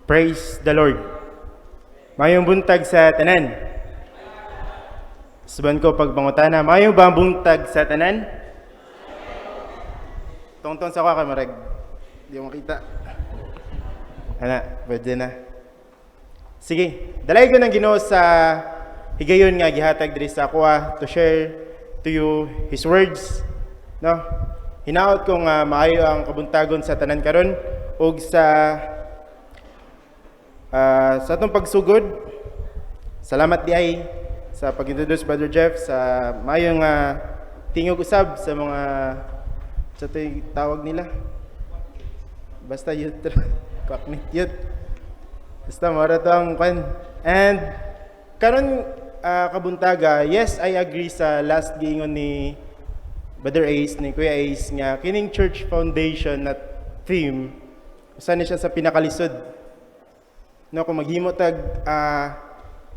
Praise the Lord. Mayong buntag sa tanan. Suban ko pagpangutana, mayong ba buntag sa tanan? Tungtong sa kwa kay marag. Di mo makita. Ana, pwede na. Sige, dalay ko ng Ginoo sa higayon nga gihatag diri sa akwa to share to you His words. No? Hinaot kong maayo ang kabuntagon sa tanan karon ug sa atong pagsugod. Salamat di ay sa pag-introduce Brother Jeff sa mayong tingog usab sa mga sa tawag nila. Basta youth, kwaknit youth. Basta mara to ang kan. And karon kabuntaga, yes, I agree sa last giingon ni Brother Ace, ni Kuya Ace nga kining church foundation na theme usa ni siya sa pinakalisod. No, kung maghimo tag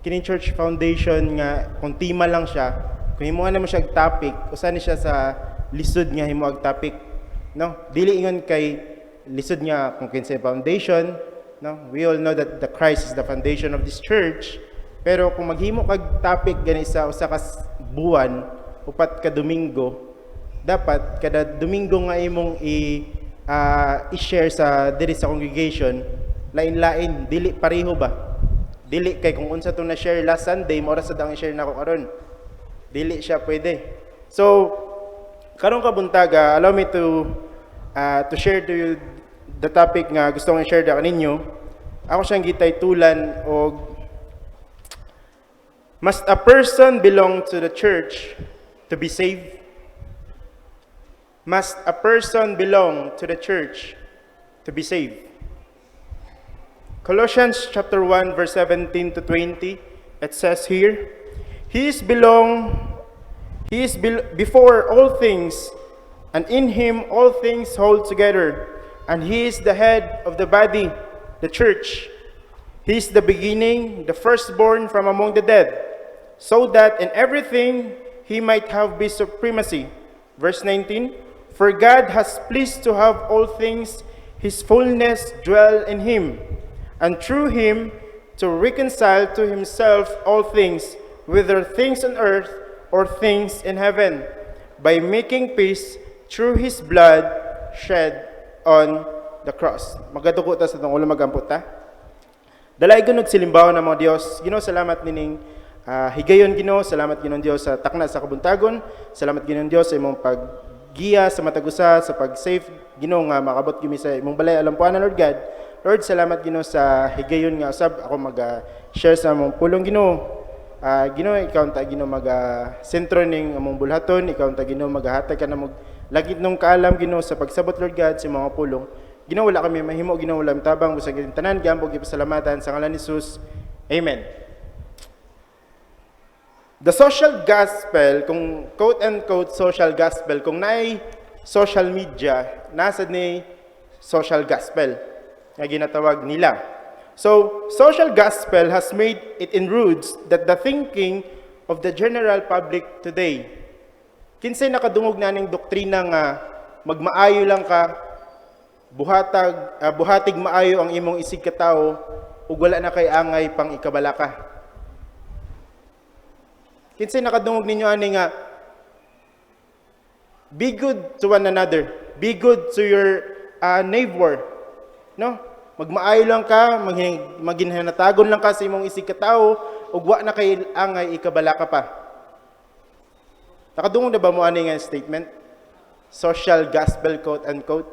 kining church foundation nga kung tema lang siya, kung himuan na mo siya topic, usa ni siya sa lisod nga himuag topic. No, dili ingon kay lisod nga kung kinsay foundation. No, we all know that the Christ is the foundation of this church. Pero kung maghimo kag topic gani sa usa ka buwan, upat ka Domingo, dapat kada Domingo nga imong i-share sa diri sa congregation, lain-lain, dili pareho ba? Dili kay kung unsa tong na-share last Sunday, mo sa dang i-share nako karon. Dili siya pwede. So, karon kabuntaga, allow me to share to you the topic nga gusto kong i-share da kaninyo. Ako siyang gitaytulan og must a person belong to the church to be saved? Must a person belong to the church to be saved? Colossians chapter 1 verse 17 to 20, it says here, He is before all things, and in Him all things hold together, and He is the head of the body, the church. He is the beginning, the firstborn from among the dead, so that in everything He might have the supremacy. Verse 19, For God has pleased to have all things, His fullness dwell in Him, and through Him to reconcile to Himself all things, whether things on earth or things in heaven, by making peace through His blood shed on the cross. Magaduko ta sa itong ulo magampot ta. Dalay gunog silimbaw na mga Diyos. Ginoo, salamat nining higayon Ginoo, salamat Ginoo Diyos sa takna sa kabuntagon, salamat Ginoo Diyos sa imong paggiya sa matagusa, sa pag-save Ginoo nga makabot gimi sa imong balay alampuanan Lord God. Lord, salamat Ginoo sa higayon nga usab ako mag-share sa among pulong Ginoo. Ginoo, ikaw ta Ginoo sentro ning among bulhaton, ikaw ta Ginoo maghatag ka na lagit nung kaalam Ginoo sa pagsabot Lord God sa mga pulong. Ginoo, wala kami mahimo, Ginoo wala tabang busag gining tanan gambog ipasalamatan sa ngalan ni Jesus. Amen. The social gospel, kung quote and quote social gospel, kung naay social media, nasa ni social gospel nga ginatawag nila. So, social gospel has made it inroads that the thinking of the general public today. Kinsay nakadungog na ning doktrina nga magmaayo lang ka, buhatig maayo ang imong isig ka tao, ug wala na kay angay pang ikabala ka. Kinsay nakadungog ninyo ani nga be good to one another, be good to your neighbor, no? Magmaayo lang ka, maginhanatagon lang ka sa imong isig ka tao, ug wa na kay angay ikabala ka pa. Nakadungog na ba mo ani nga statement? Social gospel quote unquote.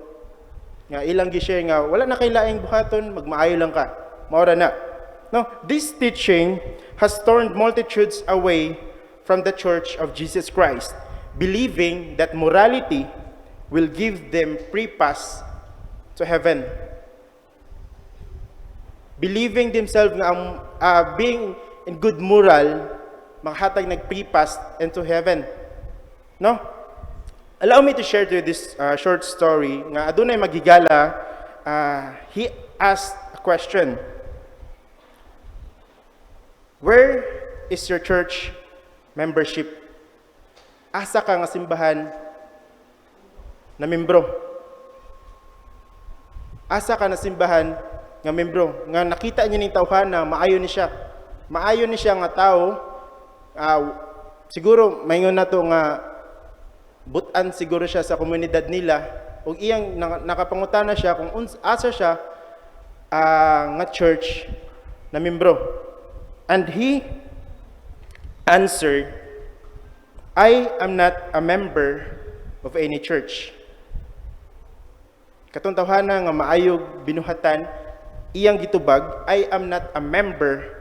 Nga ilang gi-share nga wala na kay laing buhaton, magmaayo lang ka. Maura na. No, this teaching has turned multitudes away from the Church of Jesus Christ, believing that morality will give them free pass to heaven. Believing themselves nga being in good moral, makahatag nag-free pass into heaven. No? Allow me to share to you this short story. Nga adunay magigala, he asked a question. Where is your church membership? Asa ka nga simbahan na membro? Asa ka na simbahan nga membro nga nakita niya ning tawhana maayo ni siya. Maayo ni siya nga tao siguro mayngon nato nga butan siguro siya sa komunidad nila ug iyang nakapangutana siya kung asa siya nga church na membro. And he answered, I am not a member of any church. Katong tawhana nga maayog binuhatan, iyang gitubag, I am not a member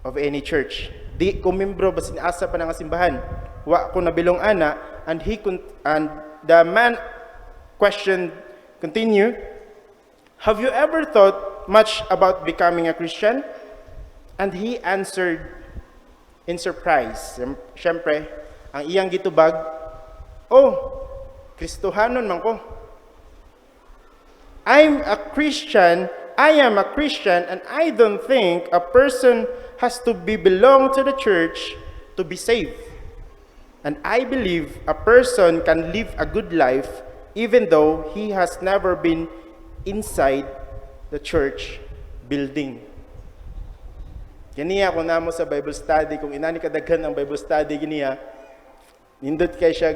of any church. Di ko membro basin asa pa nga simbahan. Wa ko nabilong ana. And the man questioned, continue, have you ever thought much about becoming a Christian? And he answered in surprise. Siyempre, ang iyang gitubag, oh, Kristohanon man ko. I am a Christian, and I don't think a person has to belong to the church to be saved. And I believe a person can live a good life even though he has never been inside the church building. Ganiya kung namo sa Bible study, kung inani kadaghan ang Bible study, ganiya, nindot kay siya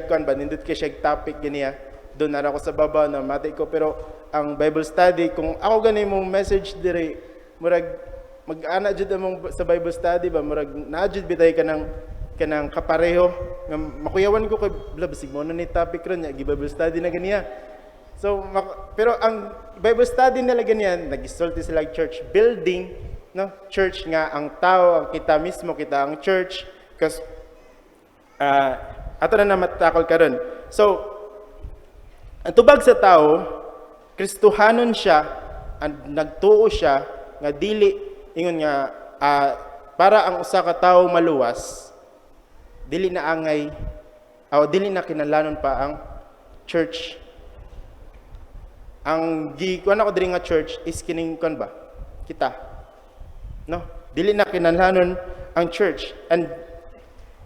topic, ganiya, doon na ako sa baba na mati ko, pero ang Bible study, kung ako ganay mong message dire, murag, mag-ana jud among sa Bible study ba, murag, na-jud bitay ka ng kapareho, nga makuyawan ko kay, basig mo na ni topic ron, Bible study na ganiya. So, pero ang Bible study nila ganyan, nag-isulti sila church building, no? Church nga ang tao, ang kita mismo, kita ang church, because ato na matakol karon. So, ang tubag sa tao, Kristohanon siya, and nagtuo siya, nga dili, ingon nga, para ang usa ka tawo maluwas, dili na angay, dili na kinalanon pa ang church. Ang kuan ako diri nga church is kining kuan ba? Kita. No? Dili na kinalanon ang church. And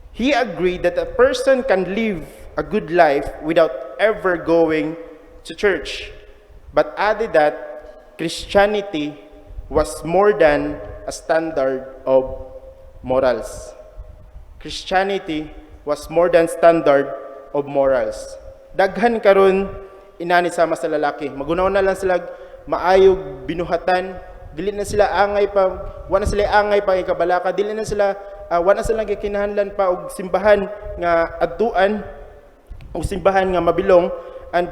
he agreed that a person can live a good life without ever going to church, but added that Christianity was more than a standard of morals. Christianity was more than standard of morals. Daghan karon inani sama sa lalaki. Magunaw na lang sila maayog binuhatan, dili na sila angay pa, wala sila angay pa ikabalaka, dili na sila wala silang gikinahanglan pa og simbahan nga adtuan, og simbahan nga mabilong. And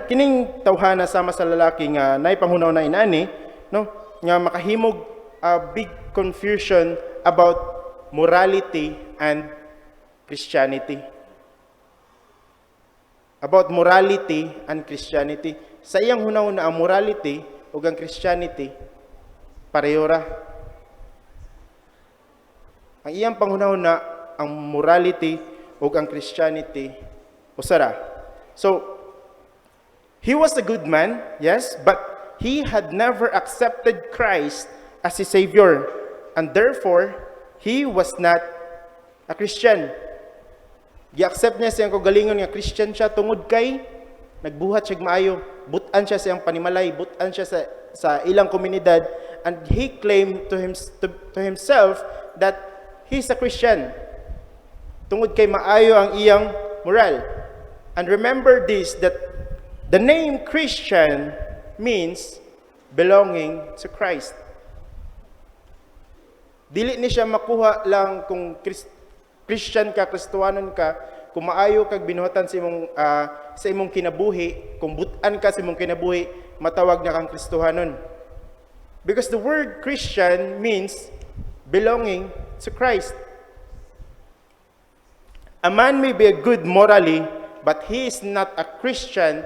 kining tawhana sama sa lalaki nga nay panghunaw na inani, no, nga makahimog big confusion about morality and Christianity. About morality and Christianity. Sa iyang hunaw na ang morality ug ang Christianity pareho ra. Ang iyang panghunaw na ang morality ug ang Christianity usara. So he was a good man, yes, but he had never accepted Christ as his Savior, and therefore he was not a Christian. Gi-accept niya siyang kagalingon nga Christian siya tungod kay nagbuhat siya maayo, butan siya siyang panimalay, butan siya sa ilang komunidad, and he claimed to himself that he's a Christian. Tungod kay maayo ang iyang moral. And remember this, that the name Christian means belonging to Christ. Dili ni siya makuha lang kung Christian ka, Kristohanon ka, kung maayo kag binuhatan sa imong kinabuhi, kung butan ka sa imong kinabuhi, matawag na kang Kristohanon. Because the word Christian means belonging to Christ. A man may be good morally, but he is not a Christian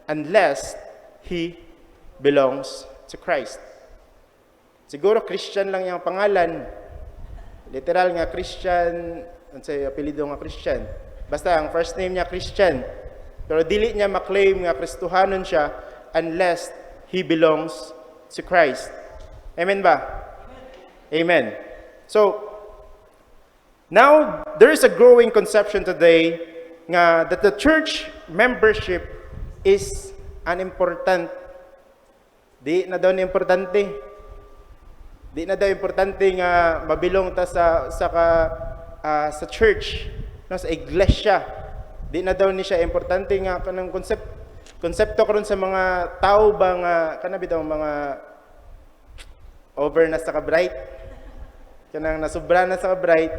unless he belongs to Christ. Siguro Christian lang yung pangalan. Literal nga Christian, ang say apelyido nga Christian. Basta ang first name niya Christian. Pero dili niya maklaim nga Kristohanon siya unless he belongs to Christ. Amen ba? Amen. So, now there is a growing conception today nga that the church membership is unimportant. Di na daw ni importante. Di na daw importante nga mabilong ta sa church, no, sa iglesia. Di na daw ni siya importante nga kanang konsepto karon sa mga tao ba nga kana bitaw mga over na sa ka-bright. Kanang nasubra na sa ka-bright.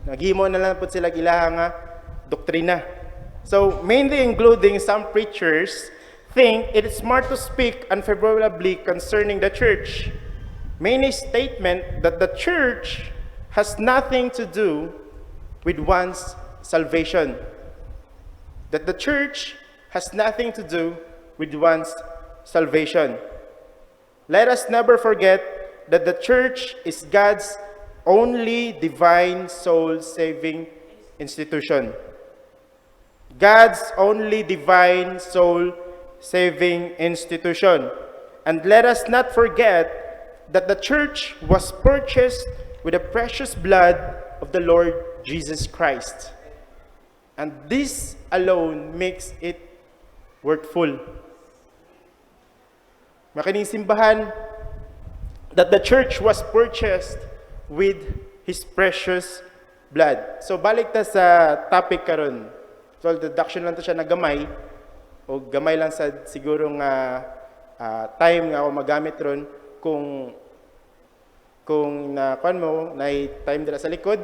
Naghimo na lang pud sila ilaha nga doktrina. So, mainly including some preachers think it is smart to speak unfavorably concerning the church. Many statement that the church has nothing to do with one's salvation. That the church has nothing to do with one's salvation. Let us never forget that the church is God's only divine soul-saving institution. God's only divine soul-saving institution. And let us not forget that the church was purchased with the precious blood of the Lord Jesus Christ. And this alone makes it worthful. Makining simbahan, that the church was purchased with His precious blood. So balik ta sa topic karon. So deduction lang to siya na gamay, o gamay lang sa siguro nga time nga ako magamit ron kung na kuan mo na time dira sa likod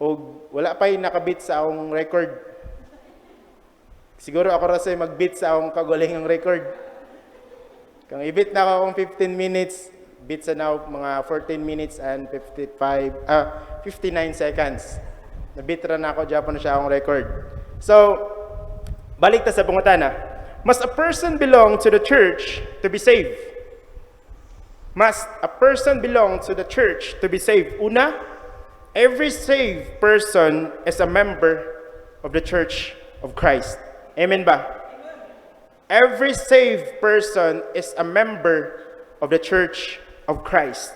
o wala pa nakabit sa akong record. Siguro ako ra say magbit sa akong kagalingang record. Kung ibit na ako akong 15 minutes, bit sa now mga 14 minutes and 59 seconds. Nabit ra na ako Japan na siya akong record. So, balik ta sa pangutana. Must a person belong to the church to be saved? Must a person belong to the church to be saved? Una, every saved person is a member of the Church of Christ. Amen ba? Every saved person is a member of the Church of Christ.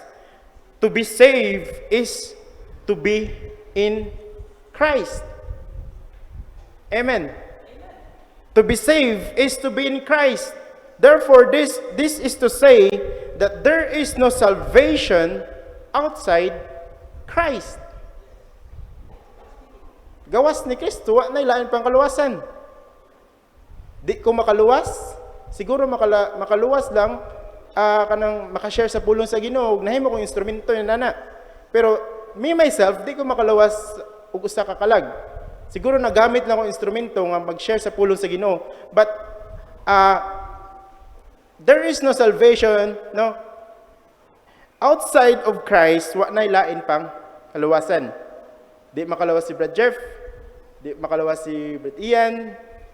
To be saved is to be in Christ. Amen. To be saved is to be in Christ. Therefore, this is to say that there is no salvation outside Christ. Gawas ni Kristo, wa na ilain pang kaluwasan. Di ko makaluwas, siguro makaluwas lang, kanang makashare sa pulong sa Ginoo, nahimo kong instrumento ni nana. Pero me myself, di ko makaluwas og usa ka kalag. Siguro nagamit lang akong instrumento nga mag-share sa pulong sa Ginoo. But there is no salvation, no? Outside of Christ, wa na ilain pang kaluwasan. Di makalawas si Brad Jeff, di makalawas si Brad Ian,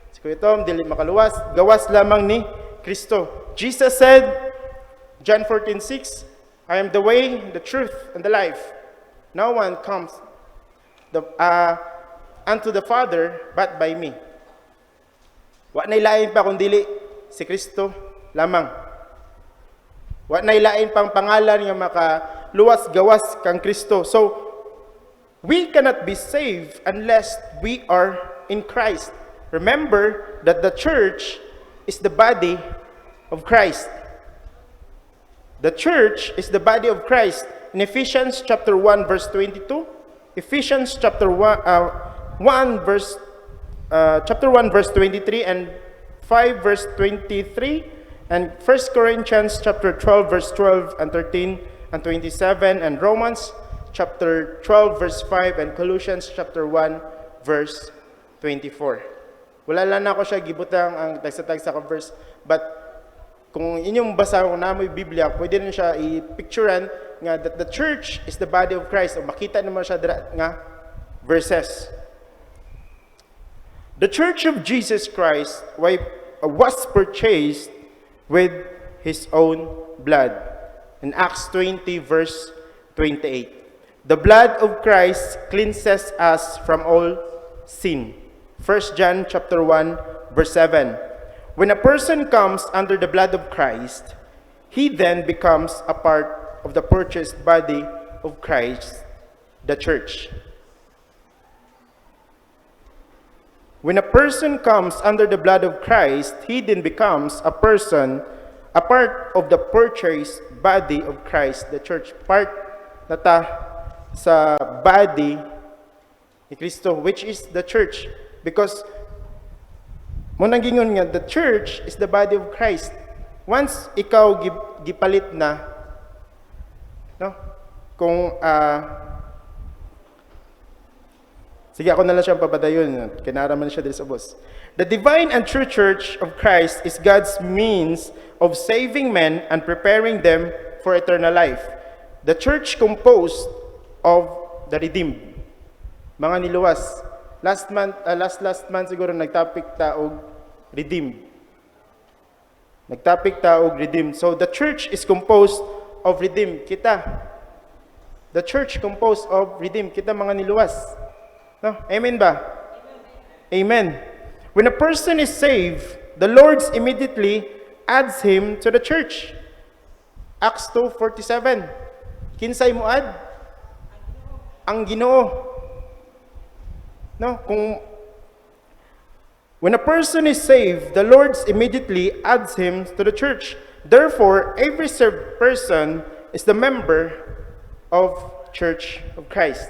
si Kuya Tom, di makaluwas. Gawas lamang ni Kristo. Jesus said, John 14:6, I am the way, the truth, and the life. No one comes unto the Father but by me. Wa na ilain pa kung dili si Kristo lamang. Wa na ilain pang pangalan nga makaluwas gawas kang Kristo. So we cannot be saved unless we are in Christ. Remember that the church is the body of Christ. The church is the body of Christ. In Ephesians chapter 1 verse 22, Ephesians chapter 1 verse 23 and 5 verse 23, and 1 Corinthians chapter 12 verse 12 and 13 and 27, and Romans chapter 12 verse 5, and Colossians chapter 1 verse 24. Wala lang ako siya gibutang ang tagsa-tagsa ka verse, but kung inyong basa kung namoy Biblia, pwede rin siya i-picturean nga that the church is the body of Christ, o makita naman siya nga verses. The church of Jesus Christ was purchased with His own blood. In Acts 20 verse 28. The blood of Christ cleanses us from all sin. 1 John chapter 1 verse 7. When a person comes under the blood of Christ, he then becomes a part of the purchased body of Christ, the church. When a person comes under the blood of Christ, he then becomes a person, a part of the purchased body of Christ, the church. Part na ta sa body ni Kristo, which is the church. Because mo nagingon nga, the church is the body of Christ. Once ikaw gipalit na, no? Kung sige, ako na lang siyang papadayon. Kinaraman siya dito sa boss. The divine and true church of Christ is God's means of saving men and preparing them for eternal life. The church composed of the redeemed. Mga niluwas. Last month siguro nagtopic ta og redeemed. Nagtopic ta og redeemed. So the church is composed of redeemed. Kita. The church composed of redeemed. Kita mga niluwas. No? Amen ba? Amen. When a person is saved, the Lord immediately adds him to the church. Acts 2:47. Kinsay mo add? Ang Ginoo. No? When a person is saved, the Lord immediately adds him to the church. Therefore, every saved person is the member of Church of Christ.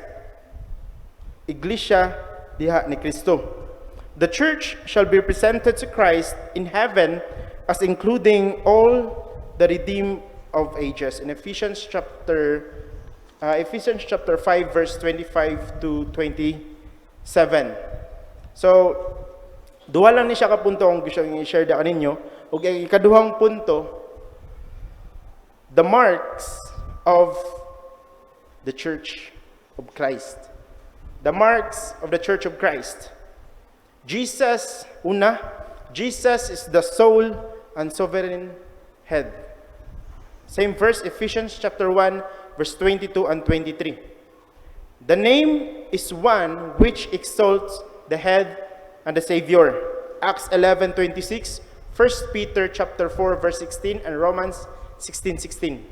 Iglesia diha ni Kristo. The church shall be presented to Christ in heaven as including all the redeemed of ages. In Ephesians chapter 5 verse 25 to 27. So, duha lang ni siya ka punto kung gusto kong i-share da kaninyo. Ug ikaduhang punto, the marks of the Church of Christ. The marks of the Church of Christ. Jesus is the sole and sovereign head. Same verse, Ephesians chapter 1, verse 22 and 23. The name is one which exalts the head and the Savior. Acts 11:26, 1 Peter chapter 4, verse 16, and Romans 16:16.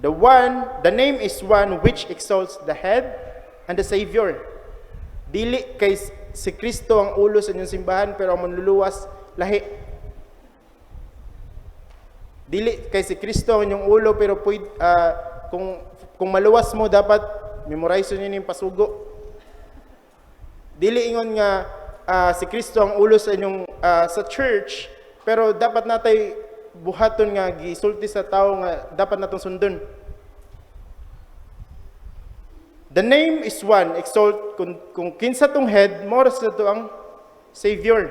The name is one which exalts the head and the Savior. Dili kay si Kristo ang ulo sa inyong simbahan, pero ang manluluwas lahi. Dili kay si Kristo ang inyong ulo, pero kung maluwas mo, dapat memorize niyo yung pasugo. Dili ingon nga si Kristo ang ulo sa inyong sa church, pero dapat natay buhaton nga gisulti sa tao nga dapat natong sundon. The name is one, exalt kung kinsa tong head, more sa to ang Savior.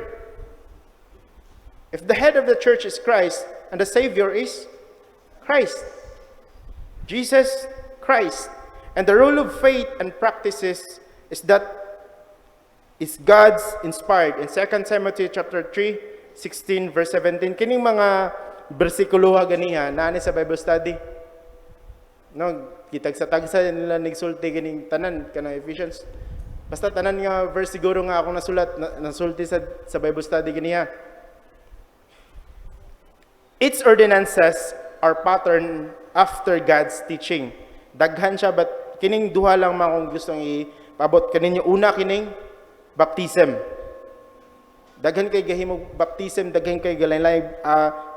If the head of the church is Christ and the Savior is Christ, Jesus Christ, and the rule of faith and practices is God's inspired. In 2 Timothy chapter 3:16 verse 17, kining mga bersikulo ganiha naani sa Bible study. No, kitag sa tagsa nila nagsulti kining tanan kana Ephesians. Basta tanan nga verse siguro nga ako nasulti sa Bible study ganiha. Its ordinances are patterned after God's teaching. Daghan siya, but kining duha lang man kung gustong ipabot kaninyo. Una kining baptism. Daghan kay gahimog baptism, daghan kay galay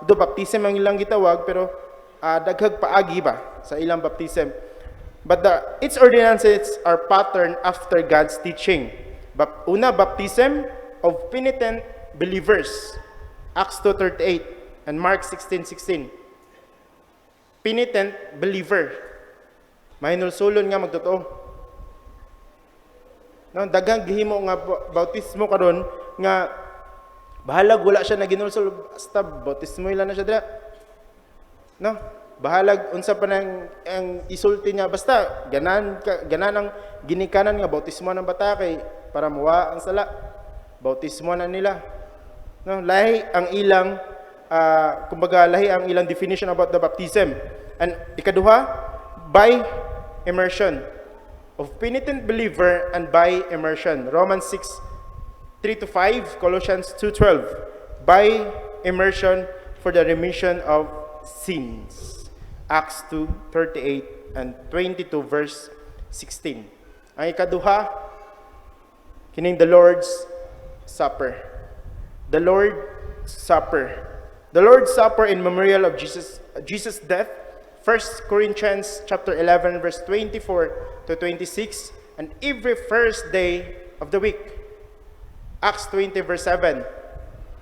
do baptism ang ilang gitawag, pero daghag paagi ba sa ilang baptism. But its ordinances are patterned after God's teaching. Una, baptism of penitent believers. Acts 2:38 and Mark 16:16. Penitent believer. Mahinulsulon nga magtotoo. No, daghang gihimo nga bautismo karon nga bahalag wala siya na ginulsol, basta bautismo ila na siya dira. No? Bahalag unsa pa nang ang isulti niya, basta ganan ang ginikanan nga bautismo ng bata kay para muwa ang sala. Bautismo na nila. No, lahi ang ilang kumbaga lahi ang ilang definition about the baptism. And ikaduha, by immersion of penitent believer and by immersion. Romans 6:3-5, Colossians 2:12, by immersion for the remission of sins. Acts 2:38 and 22 verse 16. Ang ikaduha kining the Lord's Supper. The Lord's Supper. The Lord's Supper in memorial of Jesus' death. 1 Corinthians chapter 11 verse 24 to 26, and every first day of the week. Acts 20 verse 7.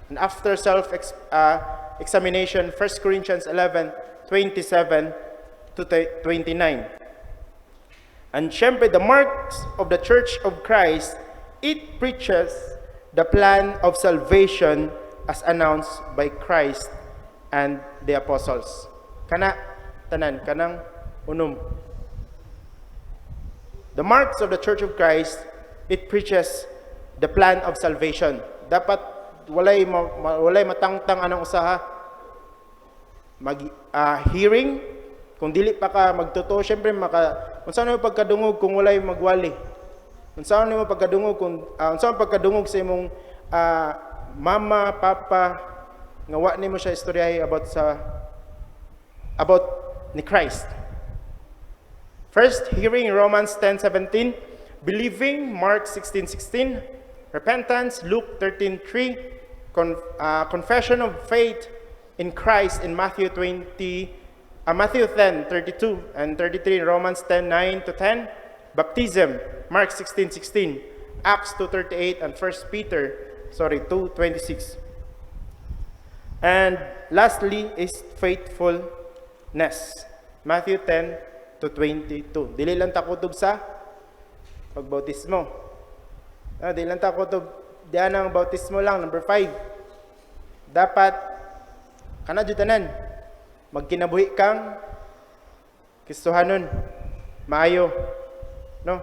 And after examination, 1 Corinthians 11 27 to 29. And syempre, the marks of the Church of Christ, it preaches the plan of salvation as announced by Christ and the apostles. Kana, tanan, kanang unum. The marks of the Church of Christ, it preaches the plan of salvation. Dapat walay matangtang anong usaha. Hearing, kung dili pa ka magtotoo, syempre kung saan mo pagkadungog kung walay magwali. Kung saan mo pagkadungog pagkadungog sa imong mama, papa, nga wa nimo siya istoryahay about ni Christ. First, hearing Romans 10:17, believing Mark 16:16, repentance Luke 13:3, confession of faith in Christ in Matthew 10:32 and 33, Romans 10:9 to 10, baptism Mark 16:16, Acts 2:38 and 1 Peter 2:26. And lastly is faithfulness. Matthew 10:22. Dili lang ta kutob sa pagbautismo. Dili lang ta kutob diyan ang bautismo lang. Number 5. Dapat kana jud tanan magkinabuhi kang Kristohanon maayo, no?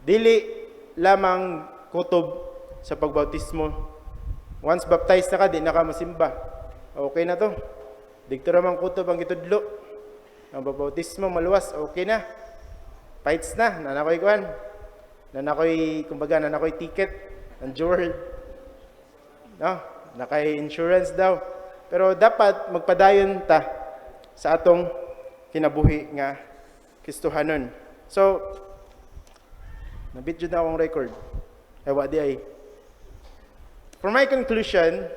Dili lamang kutob sa pagbautismo. Once baptized na ka, di na ka masimba. Okay na to. Dito ramang kutob ang gitudlo. Ang bautismo maluwas, okay na. Fights na, nanakoy kuan. Nanakoy ticket ng Jewel. No, nakay insurance daw. Pero dapat magpadayon ta sa atong kinabuhi nga Kristohanon. So, nabidyo na akong record. Ewa di ay. For my conclusion,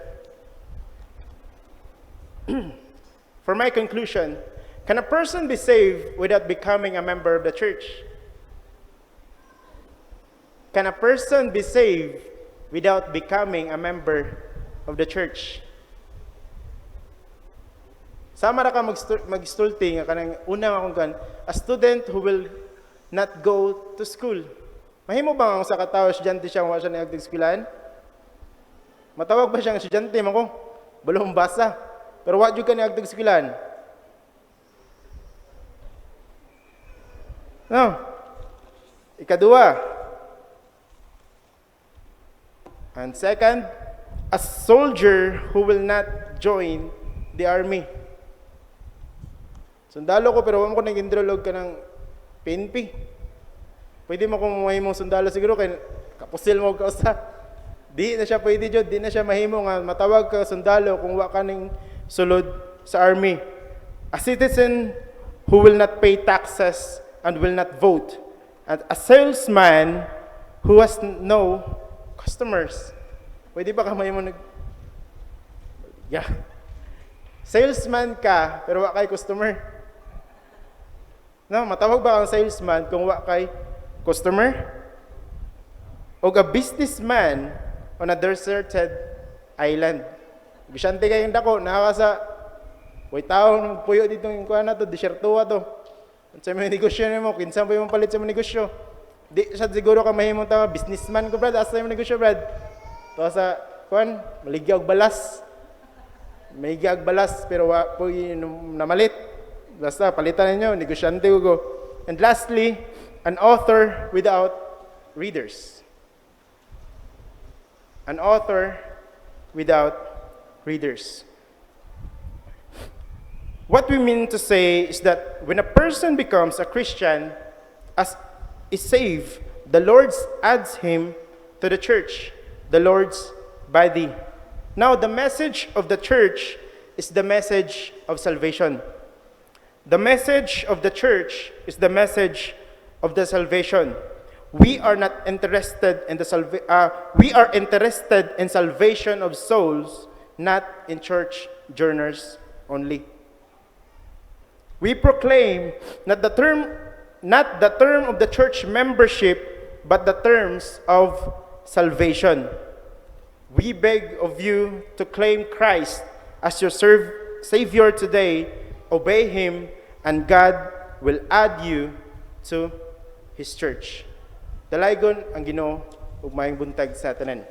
can a person be saved without becoming a member of the church? Can a person be saved without becoming a member of the church? Sama ra ka mag-stulti nga kanang unang akong kan, a student who will not go to school. Mahimo ba ang sa katawo estudyante siya kung wala siya nagdag eskwelahan? Matawag ba siyang estudyante man ko? Balong basa. Pero wa jud ka nagdag eskwelahan. No. Ikadua. And second, a soldier who will not join the army. Sundalo ko pero wala ko nag-enroll ka ng PNP. Pwede mo kung mahimong sundalo siguro kay kapusil mo ka usa. Di na siya pwede jud, di na siya mahimo nga matawag ka sundalo kung wa ka ning sulod sa army. A citizen who will not pay taxes and will not vote. And a salesman who has no customers. Pwede ba ka mahimong salesman ka pero wa kay customer? No, matawag ba kang salesman kung wa kay customer? O a businessman on a deserted island. Bisyante kayong dako, nakakasa, way taong puyo dito yung kuha na to, desertuwa to. At sa mga negosyo mo, kinsan pa yung palit sa mga negosyo. Di siya siguro ka mahimong tama, businessman ko brad, asa yung negosyo brad. To sa, kuhan, maligya og balas. Maligya og balas, pero wa po yung namalit. Basta, palitan ninyo, negosyante ko. And lastly, an author without readers. An author without readers. What we mean to say is that when a person becomes a Christian, as is saved, the Lord adds him to the church, the Lord's body. Now, the message of the church is the message of salvation. The message of the church is the message of the salvation. we are not interested in we are interested in salvation of souls, not in church journers only. We proclaim not the term of the church membership, but the terms of salvation. We beg of you to claim Christ as your Savior today, obey Him, and God will add you to His church. Dalaygon ang Ginoo ug maayong buntag sa tanan.